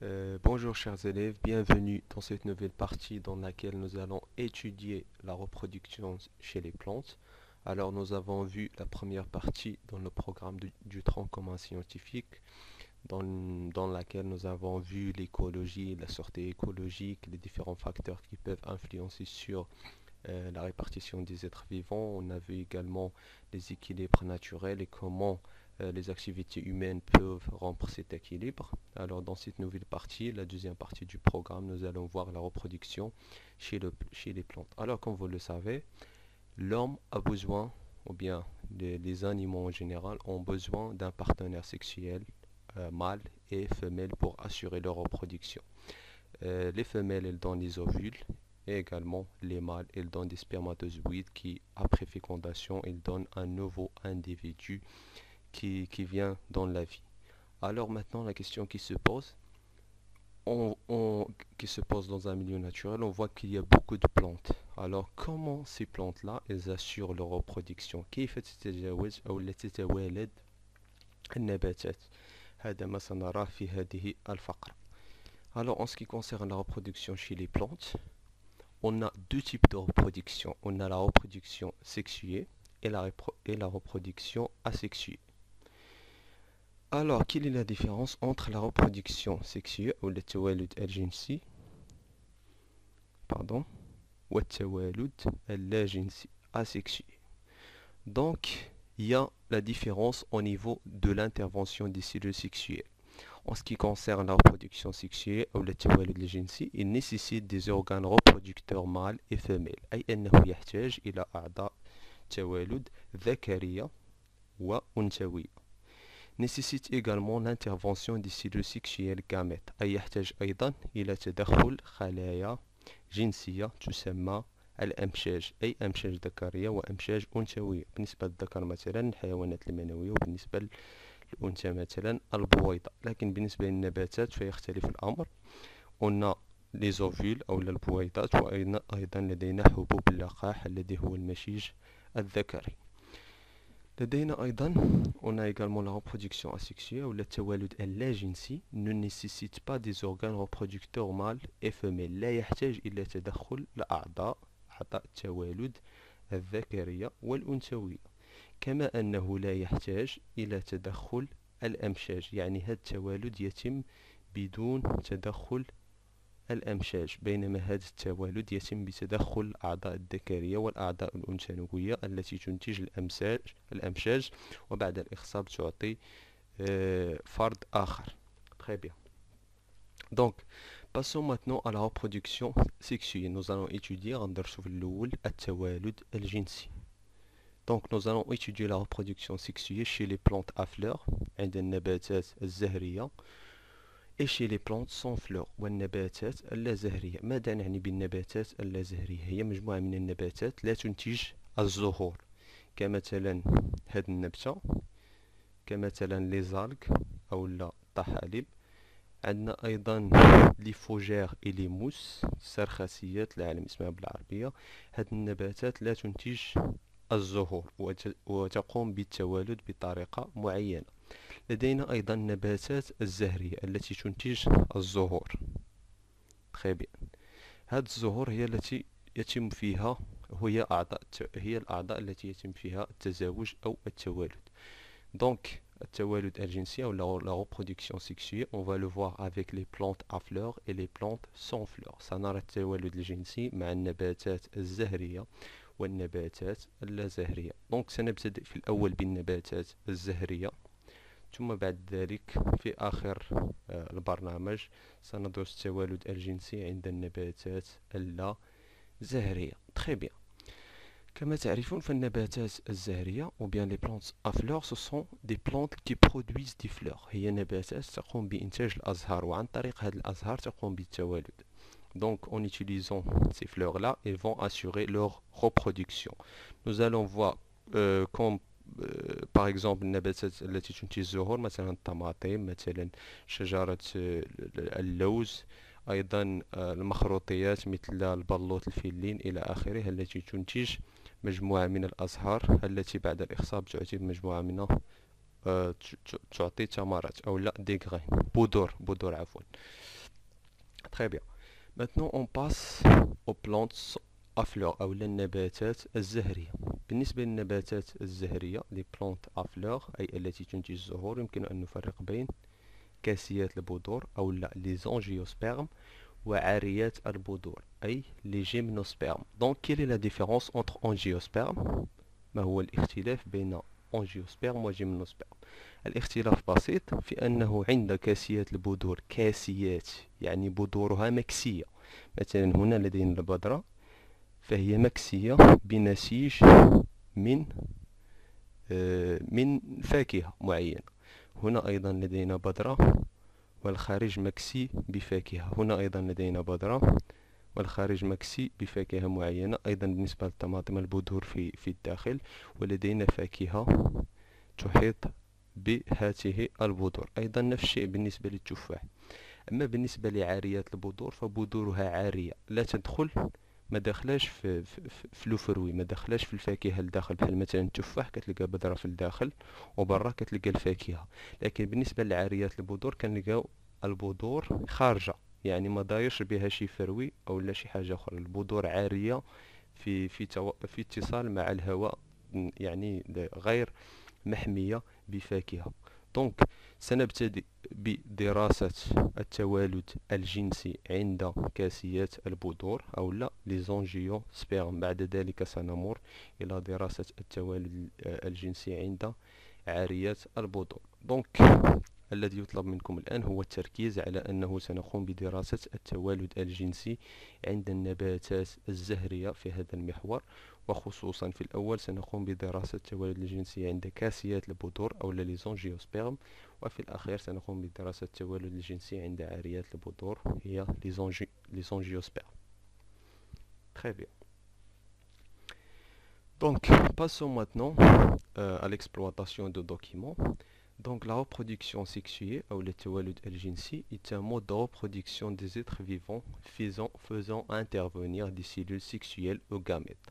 Bonjour chers élèves, bienvenue dans cette nouvelle partie dans laquelle nous allons étudier la reproduction chez les plantes. Alors nous avons vu la première partie dans le programme du tronc commun scientifique dans laquelle nous avons vu l'écologie, la sortie écologique, les différents facteurs qui peuvent influencer sur la répartition des êtres vivants. On a vu également les équilibres naturels et comment les activités humaines peuvent rompre cet équilibre. Alors dans cette nouvelle partie, la deuxième partie du programme, nous allons voir la reproduction chez les plantes. Alors comme vous le savez, l'homme a besoin, ou bien les animaux en général, ont besoin d'un partenaire sexuel mâle et femelle pour assurer leur reproduction. Les femelles, elles donnent les ovules et également les mâles, elles donnent des spermatozoïdes qui, après fécondation, ils donnent un nouveau individu qui vient dans la vie. Alors maintenant, la question qui se pose, qui se pose dans un milieu naturel, on voit qu'il y a beaucoup de plantes. Alors comment ces plantes-là, elles assurent leur reproduction? كيف تتجاوز أو تتوالد النباتات؟ هذا ما سنراه في هذه الفقرة. Alors en ce qui concerne la reproduction chez les plantes, on a deux types de reproduction. On a la reproduction sexuée et la reproduction asexuée. Alors, quelle est la différence entre la reproduction sexuée ou le tawalud al-jinsi, pardon, ou le tawalud al-jinsi asexué? Donc, il y a la différence au niveau de l'intervention des cellules sexuelles. En ce qui concerne la reproduction sexuelle ou le tawalud al-jinsi, il nécessite des organes reproducteurs mâles et femelles. أي أنه يحتاج إلى أعضاء توالد ذكرية وأنثوية. Nécessite également l'intervention des cellules sexuelles gamètes أي يحتاج أيضا إلى تدخل خلايا جنسية تسمى الأمشاج أي أمشاج ذكرية وأمشاج أنثوية. بالنسبة للذكر مثلا الحيوانات المنوية وبالنسبة للأنثى مثلا البويضة. لكن بالنسبة للنباتات فيختلف الأمر. قلنا les ovules أو البويضات وأيضا لدينا حبوب اللقاح الذي هو المشيج الذكري. لدينا أيضا on a également la reproduction asexuée ou le tawalud اللاجنسي ne nécessite pas des organes reproducteurs mâles et femelles. لا يحتاج إلى تدخل الأعضاء التوالد الذكرية والأنثوية. كما أنه لا يحتاج إلى تدخل الأمشاج. يعني هذا التوالد يتم بدون تدخل الأمشاج بينما هذا التوالد يتم بتدخل الأعضاء الذكرية والأعضاء الأنثوية التي تنتج الأمشاج وبعد الإخصاب تعطي فرد آخر. Très bien. Donc, passons maintenant à la reproduction sexuelle. Nous allons étudier الدرس الأول التوالد الجنسي. Donc, nous allons étudier la reproduction sexuelle chez les plantes à fleurs عند النباتات الزهرية et chez les plantes sans fleurs والنباتات اللازهرية. ماذا نعني بالنباتات اللازهرية؟ هي مجموعة من النباتات لا تنتج الزهور كمثلا هذه النبتة كمثلا لي زالغ أو الطحالب. عندنا أيضا لي فوجير إي لي موس السرخسيات لا أعلم اسمها بالعربية. هذه النباتات لا تنتج الزهور وتقوم بالتوالد بطريقة معينة. لدينا أيضا النباتات الزهرية التي تنتج الزهور. Très bien. هذه الزهور هي التي يتم فيها هي الأعضاء التي يتم فيها التزاوج أو التوالد. Donc التوالد الجنسي أو la reproduction sexuelle, on va le voir avec les plantes à fleurs et les plantes sans fleurs. سنرى التوالد الجنسي مع النباتات الزهرية والنباتات اللازهرية. Donc سنبتدئ في الأول بالنباتات الزهرية ثم بعد ذلك في آخر البرنامج سندرس التوالد الجنسي عند النباتات اللازهرية. Très bien. كما تعرفون فالنباتات الزهرية ou bien les plantes à fleurs ce sont des plantes qui produisent des fleurs. هي نباتات تقوم بإنتاج الأزهار وعن طريق هذه الأزهار تقوم بالتوالد. Donc en utilisant ces fleurs-là, ils vont assurer leur reproduction. Nous allons voir comme par exemple النباتات التي تنتج الزهور مثلا الطماطم مثلا شجرة اللوز أيضا المخروطيات مثل البلوط الفلين إلى آخره التي تنتج مجموعة من الأزهار التي بعد الإخصاب تعطي مجموعة من تعطي ثمرات أو لا دي غرين، بذور عفوا. Très bien. Maintenant on passe aux plantes à fleurs أو النباتات الزهرية. بالنسبة للنباتات الزهرية les plantes à fleurs أي التي تنتج الزهور، يمكن أن نفرق بين كاسيات البذور أو لا les angiospermes وعاريات البذور أي les gymnospermes. Donc quelle est la différence entre angiosperme؟ ما هو الاختلاف بين angiosperme وجيمنوسبرم؟ الاختلاف بسيط في أنه عند كاسيات البذور، كاسيات يعني بذورها مكسية. مثلا هنا لدينا البذرة فهي مكسية بنسيج من من فاكهة معينة. هنا أيضا لدينا بذرة والخارج مكسي بفاكهة. هنا أيضا لدينا بذرة والخارج مكسي بفاكهة معينة. أيضا بالنسبة للطماطم البذور في الداخل، ولدينا فاكهة تحيط بهذه البذور. أيضا نفس الشيء بالنسبة للتفاح. أما بالنسبة لعاريات البذور فبذورها عارية، لا تدخل، ما داخلاش في لو فروي، ما داخلاش في الفاكهة الداخل، بحال مثلا التفاح كتلقى بذرة في الداخل وبرا كتلقى الفاكهة. لكن بالنسبة لعاريات البذور كنلقاو البذور خارجة، يعني ما دايرش بها شي فروي او لا شي حاجة اخرى. البذور عارية في اتصال مع الهواء، يعني غير محمية بفاكهة. دونك سنبتدئ بدراسة التوالد الجنسي عند كاسيات البذور أو لا ليزونجيو سبيرم. بعد ذلك سنمر إلى دراسة التوالد الجنسي عند عاريات البذور. دونك الذي يطلب منكم الآن هو التركيز على أنه سنقوم بدراسة التوالد الجنسي عند النباتات الزهرية في هذا المحور، وخصوصا في الأول سنقوم بدراسة التوالد الجنسي عند كاسيات البذور أو ليزونجيوسبيرم، وفي الأخير سنقوم بدراسة التوالد الجنسي عند عاريات البذور هي ليزونجيوسبيرم. Très bien. Donc, passons maintenant à l'exploitation de documents. Donc la reproduction sexuée ou le tawalud al-jinsi est un mode de reproduction des êtres vivants faisant intervenir des cellules sexuelles aux gamètes.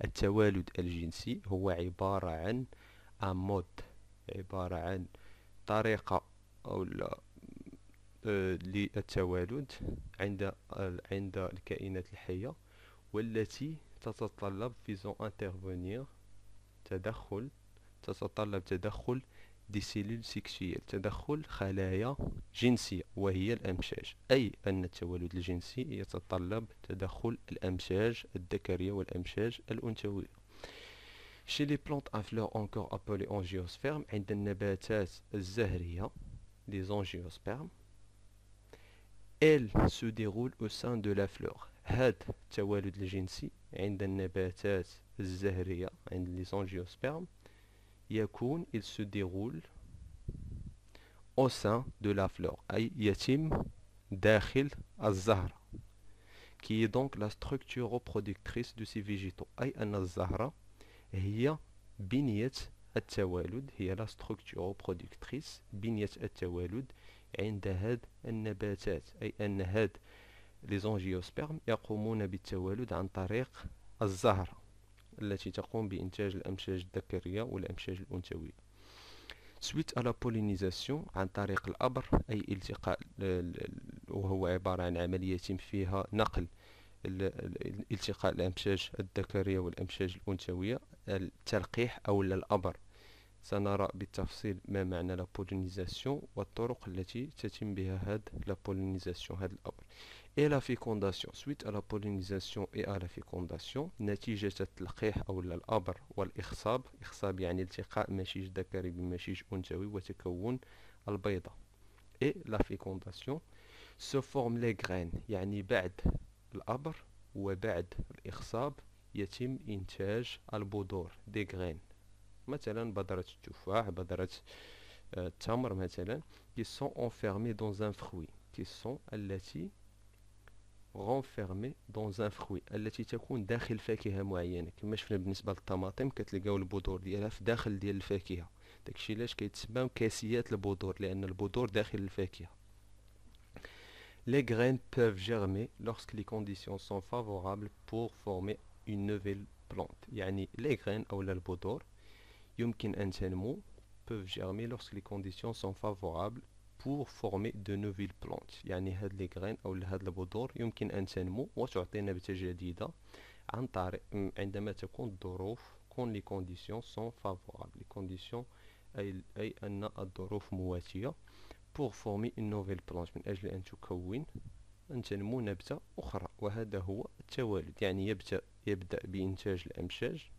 التوالد الجنسي هو عبارة عن un mode، عبارة عن طريقة أو للتوالد عند الكائنات الحية، والتي تتطلب faisant intervenir تتطلب تدخل دي سيلول سيكسويل، تدخل خلايا جنسية وهي الأمشاج. أي أن التولد الجنسي يتطلب تدخل الأمشاج الذكرية والأمشاج الأنثوية. Chez les plantes à fleurs encore appelées angiospermes، عند النباتات الزهرية les angiospermes، elles se déroulent au sein de la fleur. هذا التوالد الجنسي عند النباتات الزهرية عند les angiospermes يكون il se déroule au sein de la fleur، أي يتم داخل الزهرة، qui est donc la structure reproductrice de ces végétaux. أي أن الزهرة هي بنية التوالد، هي la structure reproductrice، بنية التوالد عند هاد النباتات. أي أن هاد les angiospermes يقومون بالتوالد عن طريق الزهرة التي تقوم بإنتاج الأمشاج الذكرية والأمشاج الأنثوية. suite à la pollinisation عن طريق الأبر، أي التقاء، وهو عبارة عن عملية يتم فيها نقل التقاء الأمشاج الذكرية والأمشاج الأنثوية، التلقيح أو الأبر. سنرى بالتفصيل ما معنى لا pollinisation والطرق التي تتم بها هاد لا pollinisation، هاد الأبر. et la fécondation. Suite à la pollinisation et à la fécondation، نتيجة التلقيح أو الأبر والإخصاب، إخصاب يعني التقاء مشيج ذكري بمشيج أنثوي وتكون البيضة. et la fécondation se forment les graines، يعني بعد الأبر وبعد الإخصاب يتم إنتاج البذور des graines، مثلا بذرة التفاح، بذرة التمر مثلا، qui sont enfermés dans un fruit، qui sont التي renfermé dans un fruit، التي تكون داخل فاكهة معينة. كما شفنا بالنسبة للطماطم كتلقاو البذور ديالها في داخل ديال الفاكهة، داكشي علاش كيتسماو كاسيات البذور، لأن البذور داخل الفاكهة. Les graines peuvent germer lorsque les conditions sont favorables pour former une nouvelle plante. يعني les graines أو البذور يمكن أن تنمو peuvent germer lorsque les conditions sont favorables pour former de nouvelles plantes. يعني هاد les graines أو هاد البذور يمكن أن تنمو وتعطي نبتة جديدة عن طريق عندما تكون الظروف les conditions sont favorables. Les conditions أي أن الظروف مواتية pour former une nouvelle plante من أجل أن تنمو نبتة أخرى، وهذا هو التوالد. يعني يبدأ بإنتاج الأمشاج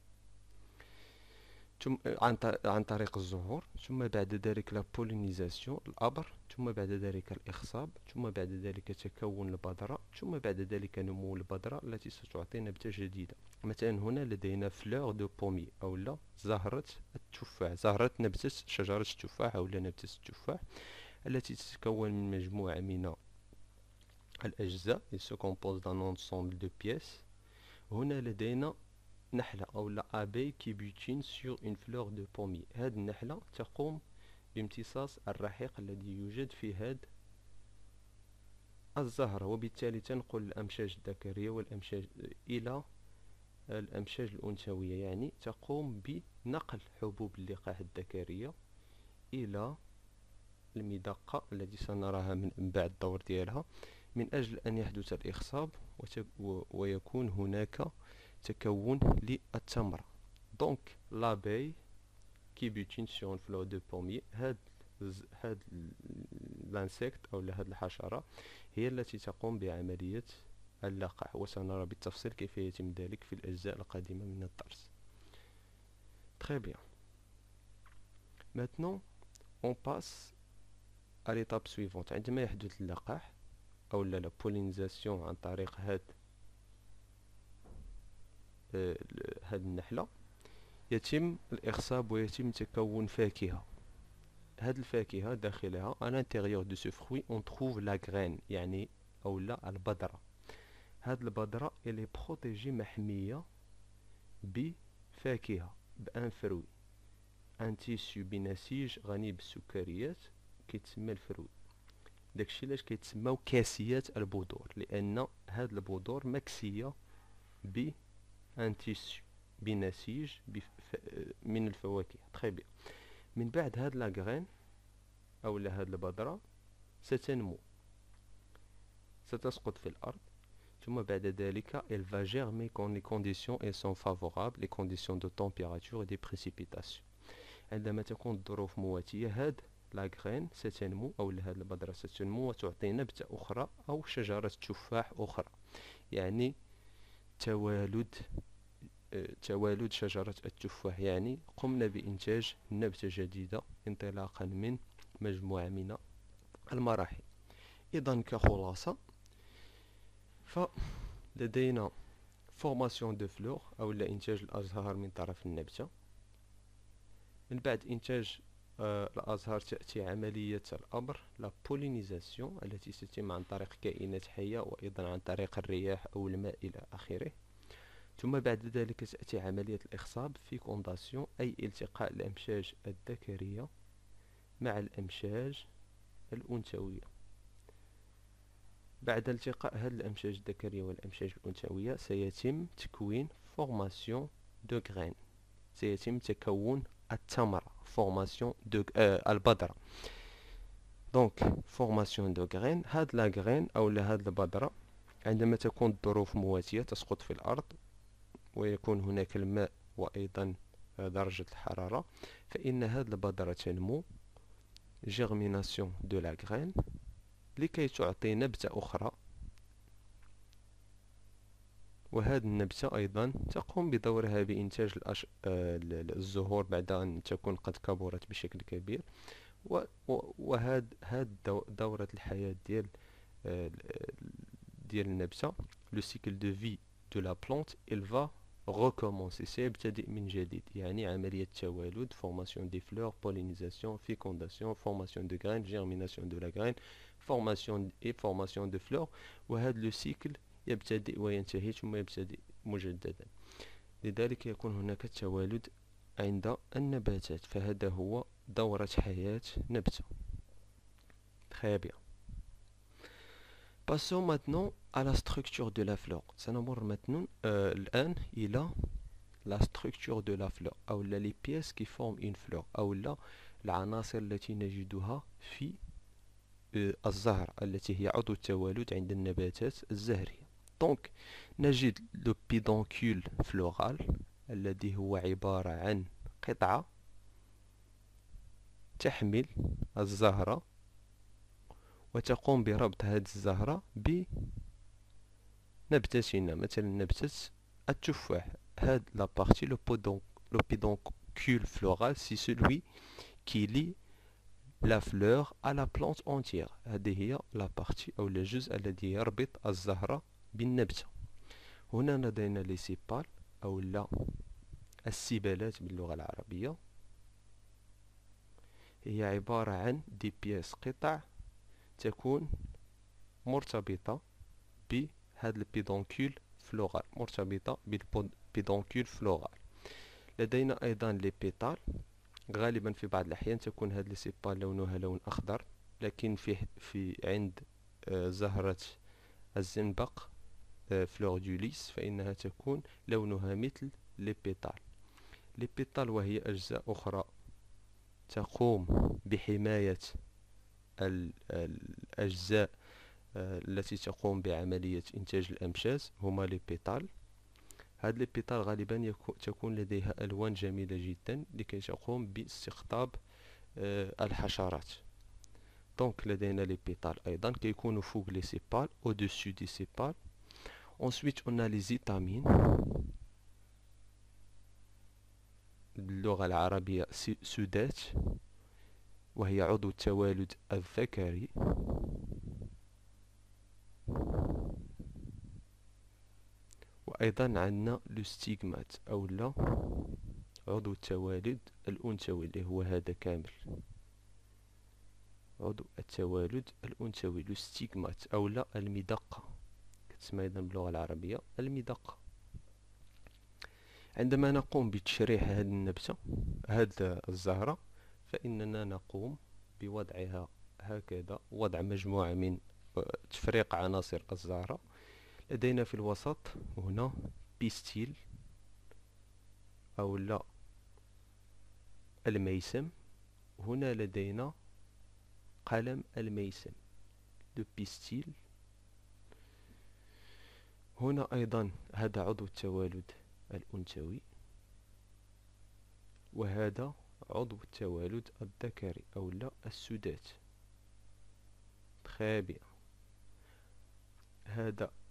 ثم عن طريق الزهور، ثم بعد ذلك لا بولينيزاسيون الأبر، ثم بعد ذلك الإخصاب، ثم بعد ذلك تكون البذرة، ثم بعد ذلك نمو البذرة التي ستعطي نبتة جديدة. مثلا هنا لدينا فلور دو بومي أو لا زهرة التفاح، زهرة نبتة شجرة التفاح أو لا نبتة التفاح التي تتكون من مجموعة من الأجزاء. Il se compose d'un ensemble de pièces. هنا لدينا نحلة أو لا أبي كي بوتين سور اون فلور دو بومي. هاد النحلة تقوم بامتصاص الرحيق الذي يوجد في هاد الزهرة، وبالتالي تنقل الأمشاج الذكرية والأمشاج إلى الأمشاج الأنثوية. يعني تقوم بنقل حبوب اللقاح الذكرية إلى المدقة التي سنراها من بعد الدور ديالها من أجل أن يحدث الإخصاب ويكون هناك تكون للتمرة. دونك لابي كي بوتين سور فلور دو بومي، هاد الانسكت أو هاد الحشرة هي التي تقوم بعملية اللقاح، وسنرى بالتفصيل كيف يتم ذلك في الأجزاء القادمة من الدرس. Très bien. Maintenant, on passe à l'étape suivante. عندما يحدث اللقاح أو لا بولينيزاسيون عن طريق هاد النحلة، يتم الإخصاب ويتم تكون فاكهة. هاد الفاكهة داخلها à l'intérieur de ce fruit on trouve la graine، يعني أو لا البذرة. هاد البذرة elle est protégée محمية بفاكهة بأن فروي، ان تيسيو بنسيج غني بالسكريات كيتسمى الفروي. داكشي علاش كيتسماو كاسيات البذور، لأن هاد البذور مكسية بأن تيسيو بنسيج من الفواكه. تخي بيان. من بعد هاد لاغرين أو هاد البذرة ستنمو، ستسقط في الأرض، ثم بعد ذلك elle va germer quand les conditions sont favorables، les conditions de température et des précipitations. عندما تكون الظروف مواتية هاد لاغرين ستنمو أو هاد البذرة ستنمو وتعطي نبتة أخرى أو شجرة تفاح أخرى. يعني توالد شجرة التفاح، يعني قمنا بإنتاج نبتة جديدة انطلاقا من مجموعة من المراحل. إذا كخلاصة فلدينا فورماسيون دو فلور أو إنتاج الأزهار من طرف النبتة. من بعد إنتاج الأزهار تأتي عملية الأبر لا بولينيزاسيون التي تتم عن طريق كائنات حية وأيضا عن طريق الرياح أو الماء إلى آخره. ثم بعد ذلك تأتي عملية الإخصاب فيكونداسيون أي التقاء الأمشاج الذكرية مع الأمشاج الأنثوية. بعد التقاء هذه الأمشاج الذكرية والأمشاج الأنثوية سيتم تكوين فورماسيون دو غرين، سيتم تكون التمرة فورماسيون دو البذرة. دونك فورماسيون دو غرين، هاد لا غرين أو هاد البذرة عندما تكون الظروف مواتية تسقط في الأرض ويكون هناك الماء وأيضا درجة الحرارة، فإن هاد البذرة تنمو جيرميناسيون دو لا غرين لكي تعطي نبتة أخرى، وهذه النبتة أيضا تقوم بدورها بإنتاج الزهور بعد أن تكون قد كبرت بشكل كبير. وهذا دورة الحياة ديال النبتة، لو سيكل دو في دو لا بلانت il va recommencer، سيبتدئ من جديد. يعني عملية توالد، فورماسيون دي فلور، بولينيزاسيون، فيكونداسيون، فورماسيون دو غرين، جيرميناسيون دو لا غرين، فورماسيون دو فلور، وهذا لو سيكل يبتدئ وينتهي ثم يبتدئ مجددا. لذلك يكون هناك التوالد عند النباتات، فهذا هو دورة حياة نبتة. Très bien. Passons maintenant à la structure de la fleur. سنمر maintenant الآن إلى la structure de la fleur أو les pièces qui forment une fleur أو العناصر التي نجدها في الزهر التي هي عضو التوالد عند النباتات الزهرية. دونك نجد لو بيدونكول فلورال الذي هو عبارة عن قطعة تحمل الزهرة وتقوم بربط هذه الزهرة بنبتتنا، مثلا نبتة التفاح. هاد لا بارتي لو pédoncule floral c'est celui qui lie la fleur à la plante entière. هذه هي لا بارتي أو الجزء الذي يربط الزهرة بالنبتة. هنا لدينا لي سيبال أو لا السبالات باللغة العربية، هي عبارة عن دي بيس قطع تكون مرتبطة بهذا البيدونكول فلورال، مرتبطة بالبيدونكول فلورال. لدينا أيضا لي بيتال، غالبا في بعض الأحيان تكون هذه السيبال لونها لون أخضر، لكن في عند زهرة الزنبق فلور دو ليس فإنها تكون لونها مثل لي بيتال. لي بيتال وهي أجزاء أخرى تقوم بحماية الأجزاء التي تقوم بعملية إنتاج الأمشاز، هما لي بيتال. هاد لي بيتال غالبا تكون لديها ألوان جميلة جدا لكي تقوم باستقطاب الحشرات. دونك لدينا لي بيتال أيضا كيكونوا فوق لي سيبال au dessus des sépales. Ensuite on a les étamines باللغة العربية سودات، وهي عضو التوالد الذكري. وأيضا عندنا لو ستيغمات أو لا عضو التوالد الأنثوي اللي هو هذا كامل، عضو التوالد الأنثوي لو ستيغمات أو لا المدقة، كتسمى أيضا باللغة العربية المدقة. عندما نقوم بتشريح هذه النبتة، هذه الزهرة، فإننا نقوم بوضعها هكذا، وضع مجموعة من تفريق عناصر الزهرة. لدينا في الوسط هنا بيستيل أو لا الميسم، هنا لدينا قلم الميسم لو بيستيل. هنا أيضا هذا عضو التوالد الأنثوي، وهذا عضو التوالد الذكري أو لا السودات. très bien.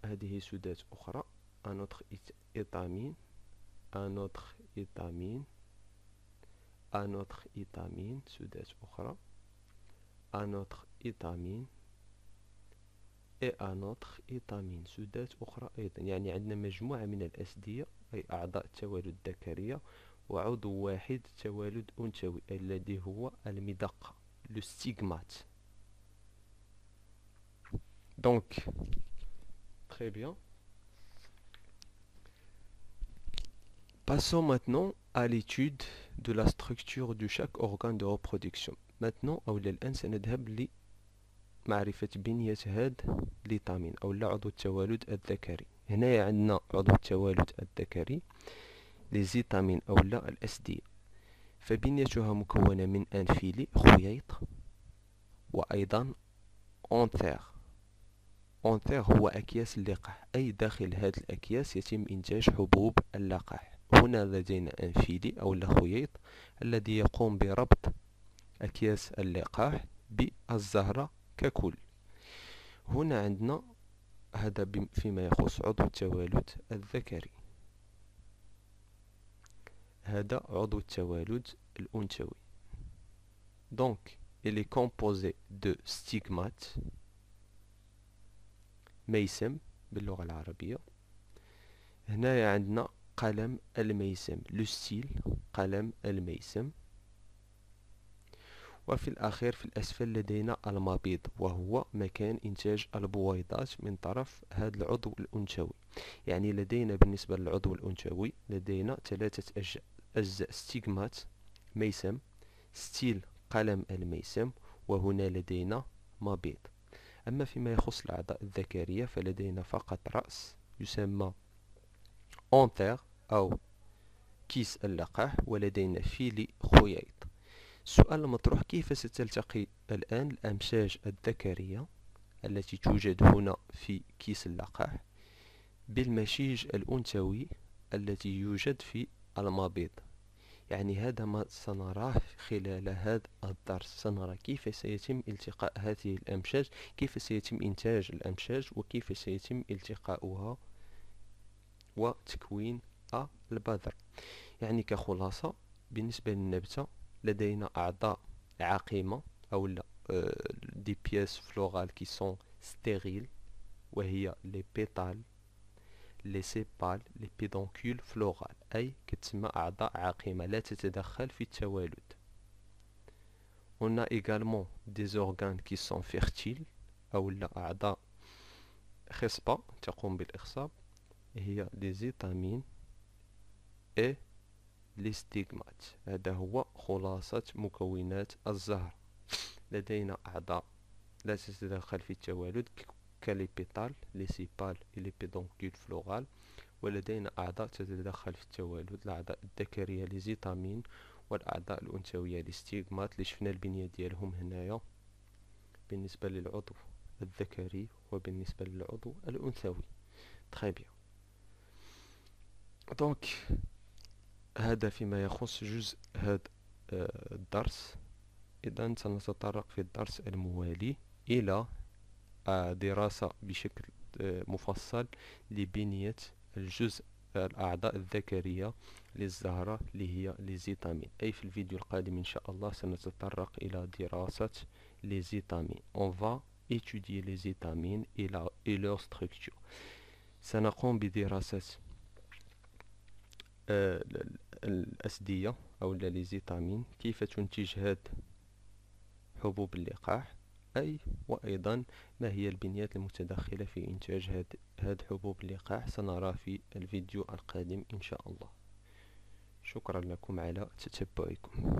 هذه سودات أخرى، un autre étamine، un autre étamine، un autre étamine، سودات أخرى، un autre étamine et un autre étamine، سودات أخرى أيضا. يعني عندنا مجموعة من الأسدية أي أعضاء التوالد الذكرية وعضو واحد توالد أنثوي الذي هو المدقة le stigmate. Donc très bien. Passons maintenant à l'étude de la structure de chaque organe de reproduction. Maintenant أو الآن سنذهب لمعرفة بنية هاد الفيتامين أو عضو التوالد الذكري. هنا عندنا عضو التوالد الذكري لزيتامين أو لا الأسدية، فبنيتها مكونة من أنفيلي خييط، وأيضا أنثير. أنثير هو أكياس اللقاح، أي داخل هذه الأكياس يتم إنتاج حبوب اللقاح. هنا لدينا أنفيلي أو الخييط الذي يقوم بربط أكياس اللقاح بالزهرة ككل. هنا عندنا هذا فيما يخص عضو التوالد الذكري، هذا عضو التوالد الأنثوي. Donc il est composé de stigmates، ميسم باللغة العربية. هنا عندنا قلم الميسم لو ستيل، قلم الميسم. وفي الأخير في الأسفل لدينا المبيض، وهو مكان إنتاج البويضات من طرف هذا العضو الأنثوي. يعني لدينا بالنسبة للعضو الأنثوي لدينا 3 أجزاء ستيغمات ميسم، ستيل قلم الميسم، وهنا لدينا مبيض. أما فيما يخص الأعضاء الذكرية فلدينا فقط رأس يسمى أنثير أو كيس اللقاح، ولدينا فيلي خييط. السؤال المطروح: كيف ستلتقي الآن الأمشاج الذكرية التي توجد هنا في كيس اللقاح بالمشيج الأنثوي الذي يوجد في المبيض؟ يعني هذا ما سنراه خلال هذا الدرس. سنرى كيف سيتم التقاء هذه الأمشاج، كيف سيتم إنتاج الأمشاج، وكيف سيتم التقاؤها وتكوين البذر. يعني كخلاصة، بالنسبة للنبتة لدينا أعضاء عقيمة أو لا دي بياس فلورال كي سون ستيريل، وهي لي بيتال، لي سيبال، لي بيدونكول فلورال، أي كتسمى أعضاء عقيمة لا تتدخل في التوالد. On a également des organes qui sont fertiles أو لا أعضاء خصبة تقوم بالإخصاب، هي لي زيتامين إي لي ستيغمات. هذا هو خلاصة مكونات الزهر. لدينا أعضاء لا تتدخل في التوالد كلي بيتال، لي سيبال، لي بيدونكول فلورال، ولدينا أعضاء تتدخل في التوالد، الأعضاء الذكرية لي زيتامين، والأعضاء الأنثوية لي ستيغمات اللي شفنا البنية ديالهم هنايا بالنسبة للعضو الذكري وبالنسبة للعضو الأنثوي. تخي بيان. دونك هذا فيما يخص جزء هذا الدرس. إذن سنتطرق في الدرس الموالي إلى دراسة بشكل مفصل لبنية الجزء الأعضاء الذكرية للزهرة اللي هي ليزيتامين. أي في الفيديو القادم إن شاء الله سنتطرق إلى دراسة ليزيتامين. On va étudier les étamines et leur structure. سنقوم بدراسة الأسدية أو ليزيتامين، كيف تنتج هذه حبوب اللقاح، أي وأيضا ما هي البنيات المتدخلة في إنتاج هذه حبوب اللقاح. سنرى في الفيديو القادم إن شاء الله. شكرا لكم على تتبعكم.